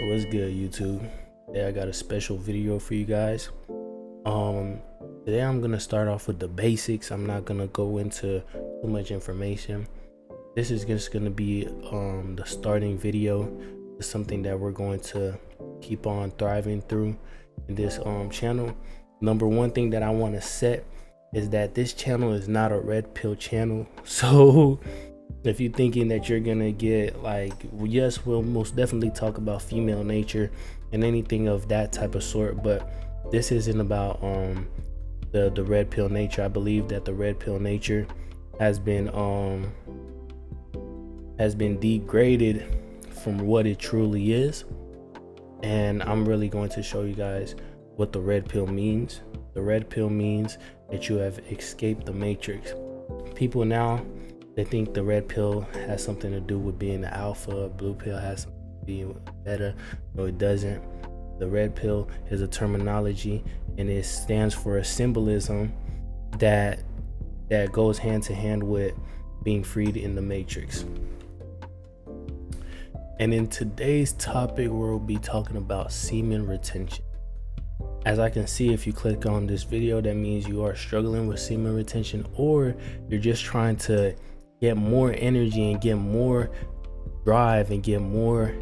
What's good, YouTube? Today I got a special video for you guys. Today I'm gonna start off with the basics. I'm not gonna go into too much information. This is just gonna be the starting video. It's something that we're going to keep on thriving through in this channel. Number one thing that I want to set is that this channel is not a red pill channel. So if you're thinking that you're gonna get like, yes, we'll most definitely talk about female nature and anything of that type of sort, but this isn't about the red pill nature. I believe that the red pill nature has been degraded from what it truly is, and I'm really going to show you guys what the red pill means. The red pill means that you have escaped the matrix. People now, they think the red pill has something to do with being the alpha. Blue pill has something to do with beta. No, it doesn't. The red pill is a terminology, and it stands for a symbolism that goes hand to hand with being freed in the matrix. And in today's topic, we'll be talking about semen retention. As I can see, if you click on this video, that means you are struggling with semen retention, or you're just trying to get more energy and get more drive and get more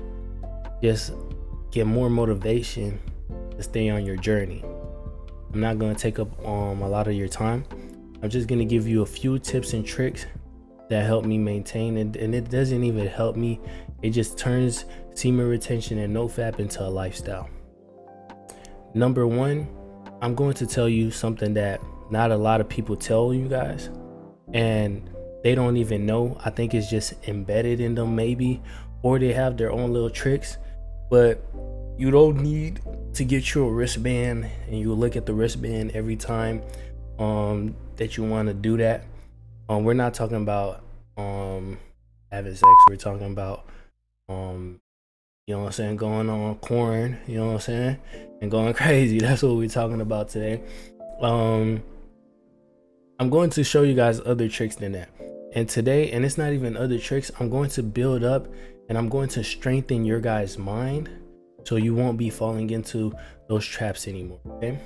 motivation to stay on your journey. I'm not going to take up a lot of your time. I'm just going to give you a few tips and tricks that help me maintain it, and it doesn't even help me, it just turns semen retention and NOFAP into a lifestyle. Number one, I'm going to tell you something that not a lot of people tell you guys, and they don't even know. I think it's just embedded in them maybe, or they have their own little tricks. But you don't need to get you a wristband and you look at the wristband every time that you want to do that. We're not talking about having sex. We're talking about you know what I'm saying, going on corn, you know what I'm saying, and going crazy. That's what we're talking about today. I'm going to show you guys other tricks than that. And today, and it's not even other tricks, I'm going to build up and I'm going to strengthen your guys' mind so you won't be falling into those traps anymore, okay?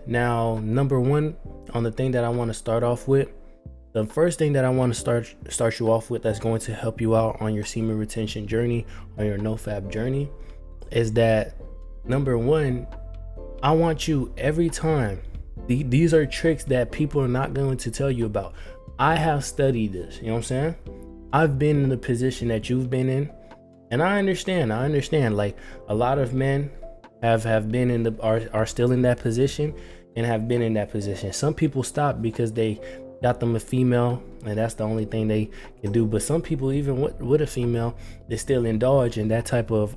Now, number one, on the thing that I want to start off with, the first thing that I want to start you off with that's going to help you out on your semen retention journey, on your NOFAP journey, is that number one, I want you every time, these are tricks that people are not going to tell you about. I have studied this, you know what I'm saying? I've been in the position that you've been in, and I understand, like a lot of men have been in are still in that position and have been in that position. Some people stop because they got them a female and that's the only thing they can do, but some people, even with a female, they still indulge in that type of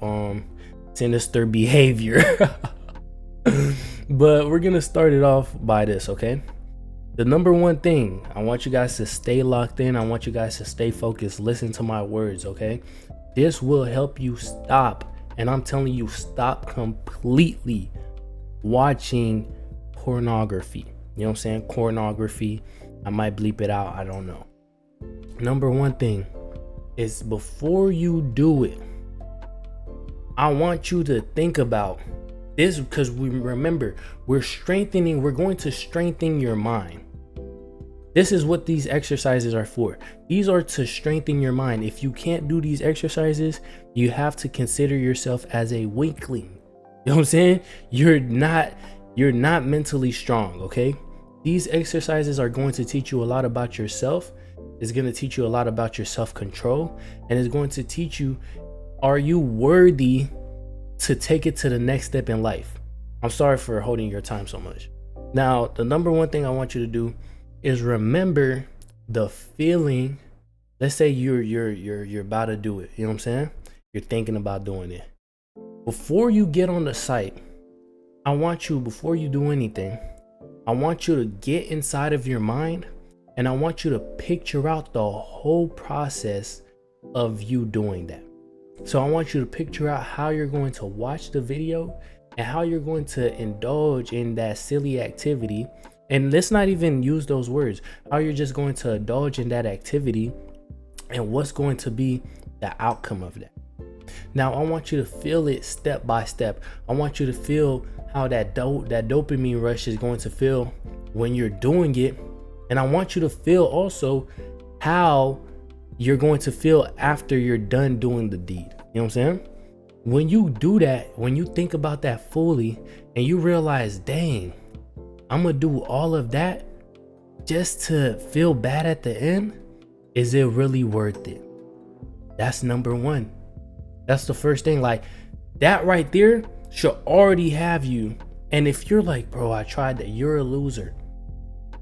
sinister behavior. But we're gonna start it off by this, okay? The number one thing, I want you guys to stay locked in. I want you guys to stay focused. Listen to my words, okay? This will help you stop, and I'm telling you, stop completely watching pornography. You know what I'm saying? Pornography. I might bleep it out. I don't know. Number one thing is, before you do it, I want you to think about this, because we remember, we're going to strengthen your mind. This is what these exercises are for. These are to strengthen your mind. If you can't do these exercises, you have to consider yourself as a weakling. You know what I'm saying? You're not mentally strong, okay? These exercises are going to teach you a lot about yourself. It's going to teach you a lot about your self-control, and it's going to teach you, are you worthy to take it to the next step in life? I'm sorry for holding your time so much. Now, the number one thing I want you to do is remember the feeling. Let's say you're about to do it. You know what I'm saying? You're thinking about doing it. Before you get on the site, I want you, before you do anything, I want you to get inside of your mind, and I want you to picture out the whole process of you doing that. So I want you to picture out how you're going to watch the video and how you're going to indulge in that silly activity. And let's not even use those words. How you're just going to indulge in that activity and what's going to be the outcome of that. Now I want you to feel it step by step. I want you to feel how that dopamine rush is going to feel when you're doing it. And I want you to feel also how you're going to feel after you're done doing the deed. You know what I'm saying? When you do that, when you think about that fully and you realize, dang, I'm gonna do all of that just to feel bad at the end, is it really worth it? That's number one. That's the first thing. Like, that right there should already have you. And if you're like, bro, I tried that, you're a loser.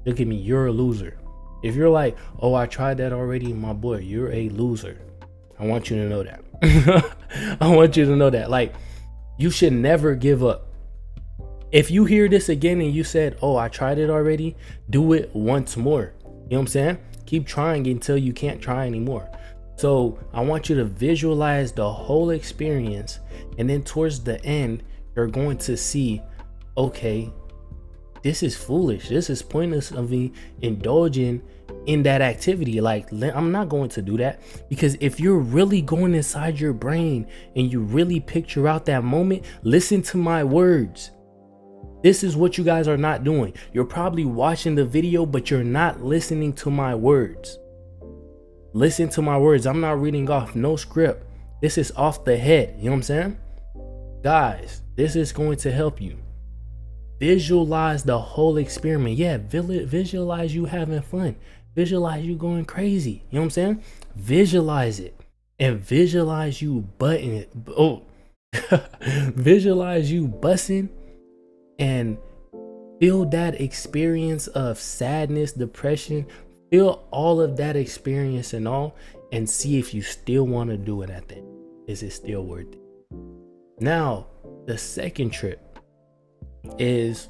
Look at me, you're a loser. If you're like, oh, I tried that already, my boy, you're a loser. I want you to know that. I want you to know that. Like, you should never give up. If you hear this again and you said, oh, I tried it already, do it once more. You know what I'm saying? Keep trying until you can't try anymore. So I want you to visualize the whole experience, and then towards the end, you're going to see, okay, this is foolish. This is pointless of me indulging in that activity. Like, I'm not going to do that, because if you're really going inside your brain and you really picture out that moment, listen to my words. This is what you guys are not doing. You're probably watching the video, but you're not listening to my words. Listen to my words. I'm not reading off no script. This is off the head. You know what I'm saying? Guys, this is going to help you. Visualize the whole experiment. Yeah, visualize you having fun. Visualize you going crazy. You know what I'm saying? Visualize it. And visualize you visualize you busting and feel that experience of sadness, depression. Feel all of that experience and all, and see if you still want to do it at the end. Is it still worth it? Now, the second trip is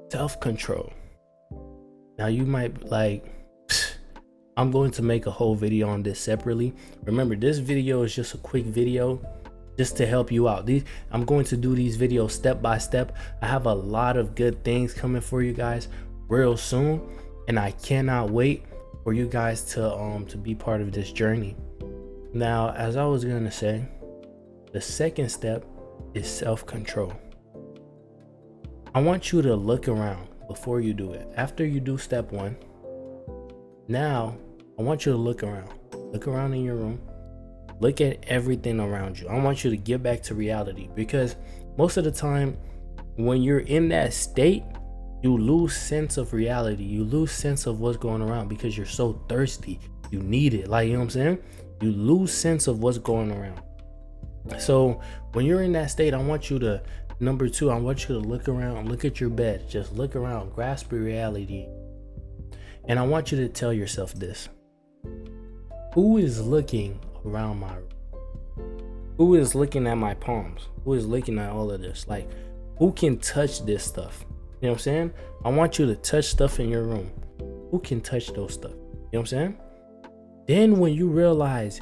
self-control. Now you might be like, I'm going to make a whole video on this separately. Remember, this video is just a quick video just to help you out. I'm going to do these videos step by step. I have a lot of good things coming for you guys real soon, and I cannot wait for you guys to be part of this journey. Now, as I was gonna say, the second step is self-control. I want you to look around before you do it. After you do step one, now I want you to look around. Look around in your room. Look at everything around you. I want you to get back to reality, because most of the time when you're in that state, you lose sense of reality. You lose sense of what's going around because you're so thirsty. You need it. Like, you know what I'm saying? You lose sense of what's going around. So when you're in that state, I want you to, number two, I want you to look around, look at your bed, just look around, grasp reality. And I want you to tell yourself this: who is looking around my room? Who is looking at my palms? Who is looking at all of this? Like, who can touch this stuff? You know what I'm saying? I want you to touch stuff in your room. Who can touch those stuff? You know what I'm saying? Then when you realize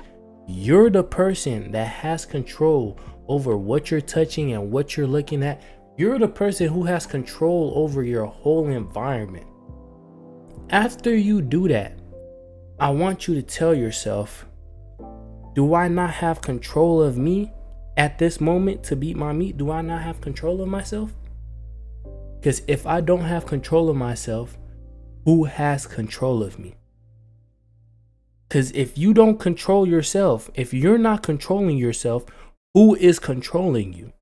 you're the person that has control over what you're touching and what you're looking at, you're the person who has control over your whole environment. After you do that, I want you to tell yourself, do I not have control of me at this moment to beat my meat? Do I not have control of myself? Because if I don't have control of myself, who has control of me? Because if you don't control yourself, if you're not controlling yourself, who is controlling you?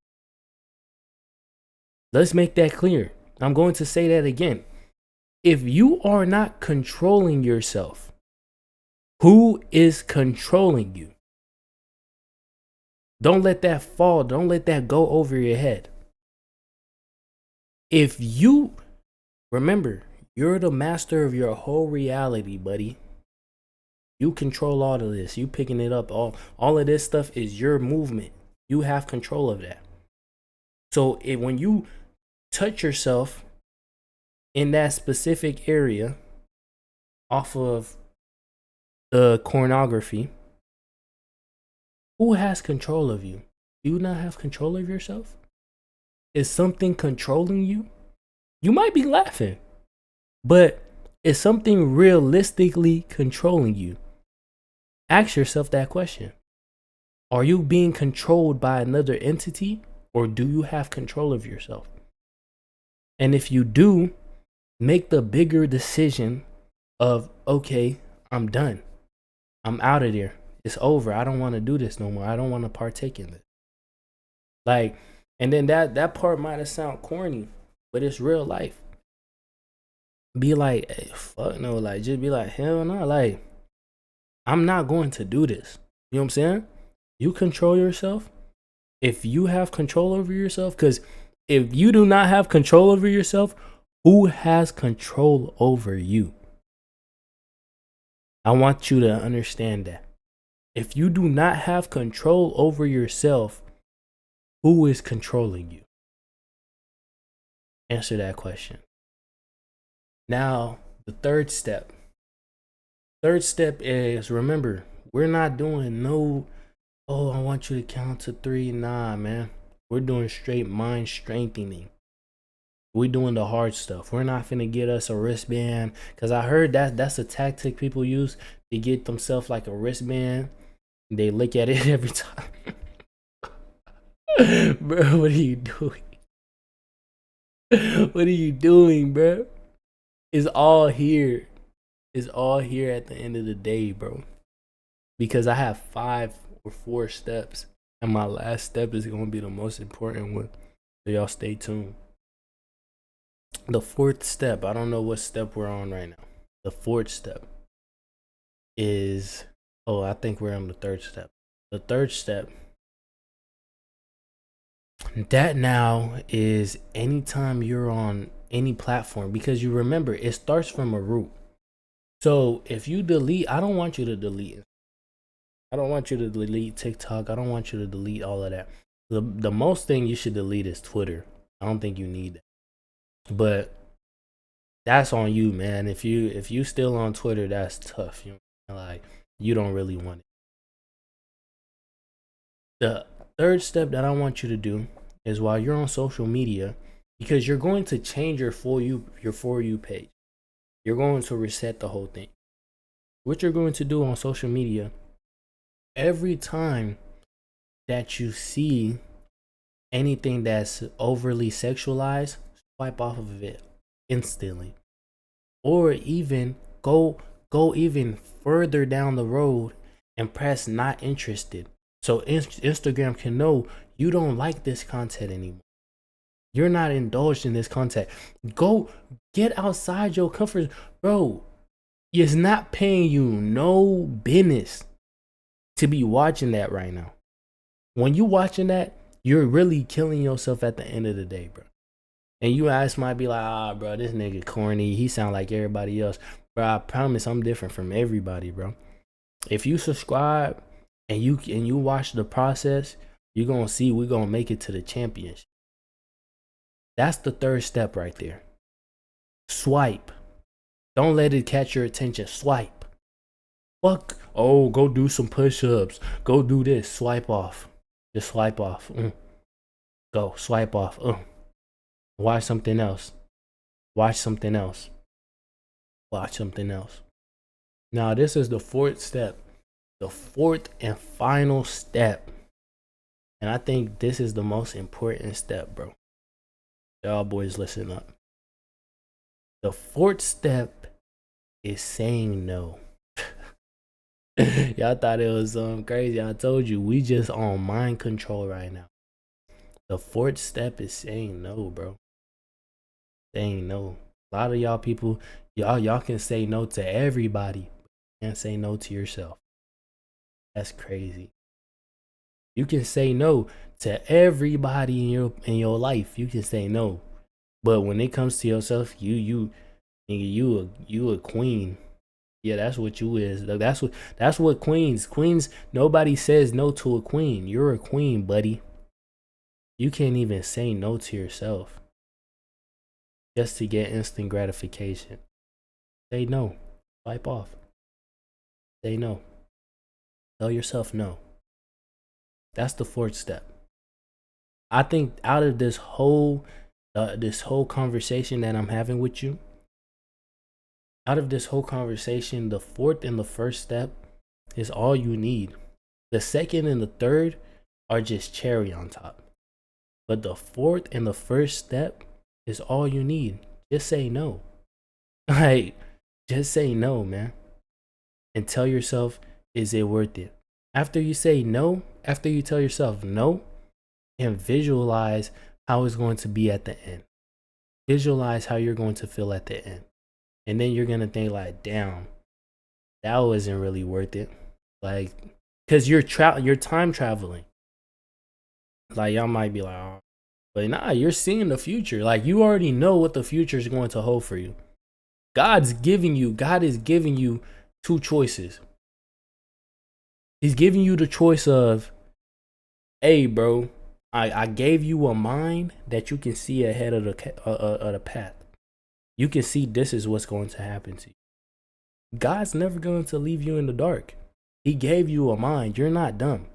Let's make that clear. I'm going to say that again. If you are not controlling yourself, who is controlling you? Don't let that fall. Don't let that go over your head. If you remember, you're the master of your whole reality, buddy. You control all of this. You picking it up. All of this stuff is your movement. You have control of that. So when you touch yourself in that specific area off of the pornography, who has control of you? Do you not have control of yourself? Is something controlling you? You might be laughing, but is something realistically controlling you? Ask yourself that question. Are you being controlled by another entity, or do you have control of yourself? And if you do, make the bigger decision of, okay, I'm done. I'm out of there. It's over. I don't want to do this no more. I don't want to partake in this. Like, and then that part might have sound corny, but it's real life. Be like, hey, fuck no, like just be like, hell no, like I'm not going to do this. You know what I'm saying? You control yourself. If you have control over yourself, because if you do not have control over yourself, who has control over you? I want you to understand that. If you do not have control over yourself, who is controlling you? Answer that question. Now, the third step. Third step is, remember, we're not doing no, oh, I want you to count to 3. Nah, man. We're doing straight mind strengthening. We're doing the hard stuff. We're not finna get us a wristband. Cause I heard that's a tactic people use to get themselves like a wristband. They look at it every time. Bro, what are you doing? What are you doing, bro? It's all here. It's all here at the end of the day, bro. Because I have 5 or 4 steps, and my last step is gonna be the most important one. So y'all stay tuned. The 4th step, I don't know what step we're on right now. The 4th step is, oh, I think we're on the 3rd step. The 3rd step, that now is anytime you're on any platform, because you remember it starts from a root. So if you delete, I don't want you to delete. I don't want you to delete TikTok. I don't want you to delete all of that. The most thing you should delete is Twitter. I don't think you need that. But that's on you, man. If you still on Twitter, that's tough. You know, like you don't really want it. The 3rd step that I want you to do is, while you're on social media, because you're going to change your For You page. You're going to reset the whole thing. What you're going to do on social media, every time that you see anything that's overly sexualized, swipe off of it instantly. Or even go even further down the road and press not interested. So Instagram can know you don't like this content anymore. You're not indulged in this content. Go get outside your comfort. Bro, it's not paying you no business to be watching that right now. When you watching that, you're really killing yourself at the end of the day, bro. And you guys might be like, bro, this nigga corny. He sound like everybody else. Bro, I promise I'm different from everybody, bro. If you subscribe and you watch the process, you're gonna see we're gonna make it to the championship. That's the 3rd step right there. Swipe. Don't let it catch your attention. Swipe. Fuck. Oh, go do some push-ups. Go do this. Swipe off. Just swipe off. Go. Swipe off. Watch something else. Watch something else. Watch something else. Now, this is the 4th step. The 4th and final step. And I think this is the most important step, bro. Y'all boys, listen up. The 4th step is saying no. Y'all thought it was crazy. I told you, we just on mind control right now. The 4th step is saying no, bro. Saying no. A lot of y'all people, y'all can say no to everybody, but you can't say no to yourself. That's crazy. You can say no to everybody in your life. You can say no, but when it comes to yourself, you a queen. Yeah, that's what you is. That's what queens. Nobody says no to a queen. You're a queen, buddy. You can't even say no to yourself just to get instant gratification. Say no. Swipe off. Say no. Tell yourself no. That's the 4th step. I think out of this whole conversation that I'm having with you, out of this whole conversation, the 4th and the 1st step is all you need. The second and the third are just cherry on top. But the fourth and the first step is all you need. Just say no. Like, just say no, man. And tell yourself, is it worth it? After you say no, after you tell yourself no, and visualize how it's going to be at the end. Visualize how you're going to feel at the end. And then you're going to think like, damn, that wasn't really worth it. Like, because you're time traveling. Like, y'all might be like, oh, but nah, you're seeing the future. Like, you already know what the future is going to hold for you. God is giving you two choices. He's giving you the choice of, hey, bro, I gave you a mind that you can see ahead of the path. You can see this is what's going to happen to you. God's never going to leave you in the dark. He gave you a mind. You're not dumb.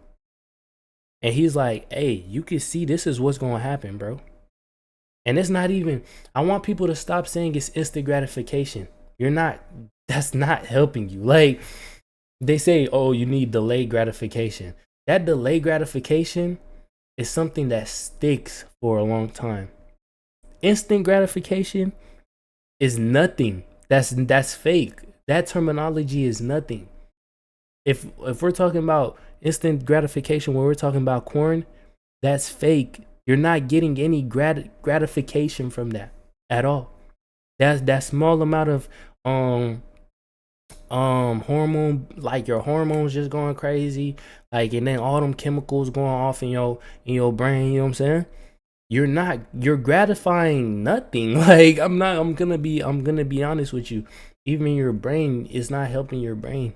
And he's like, hey, you can see this is what's going to happen, bro. And it's not even, I want people to stop saying it's instant gratification. That's not helping you. Like, they say, oh, you need delayed gratification. That delayed gratification is something that sticks for a long time. Instant gratification is nothing. That's fake. That terminology is nothing. If we're talking about instant gratification, when we're talking about corn, that's fake. You're not getting any gratification from that at all. That small amount of hormone, like your hormones just going crazy, like, and then all them chemicals going off in your brain, you know what I'm saying? You're gratifying nothing. Like, I'm gonna be honest with you. Even your brain is not helping your brain.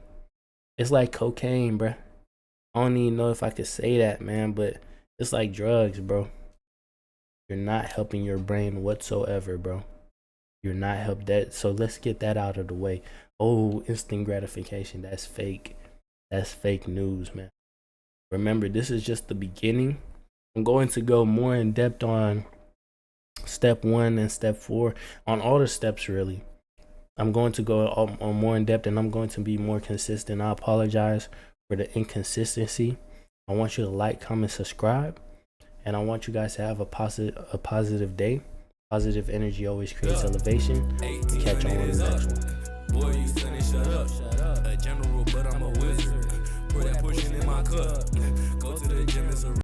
It's like cocaine, bro. I don't even know if I could say that, man, but it's like drugs, bro. You're not helping your brain whatsoever, bro. You're not helped that. So let's get that out of the way. Oh, instant gratification. That's fake. That's fake news, man. Remember, this is just the beginning. I'm going to go more in depth on step 1 and step 4, on all the steps, really. I'm going to go on more in depth, and I'm going to be more consistent. I apologize for the inconsistency. I want you to like, comment, subscribe, and I want you guys to have a positive day. Positive energy always creates elevation. Catch you on the next one. Boy, you finish, shut up. A general, but I'm a wizard. Pour that portion in my cup. Go to the gym, it's a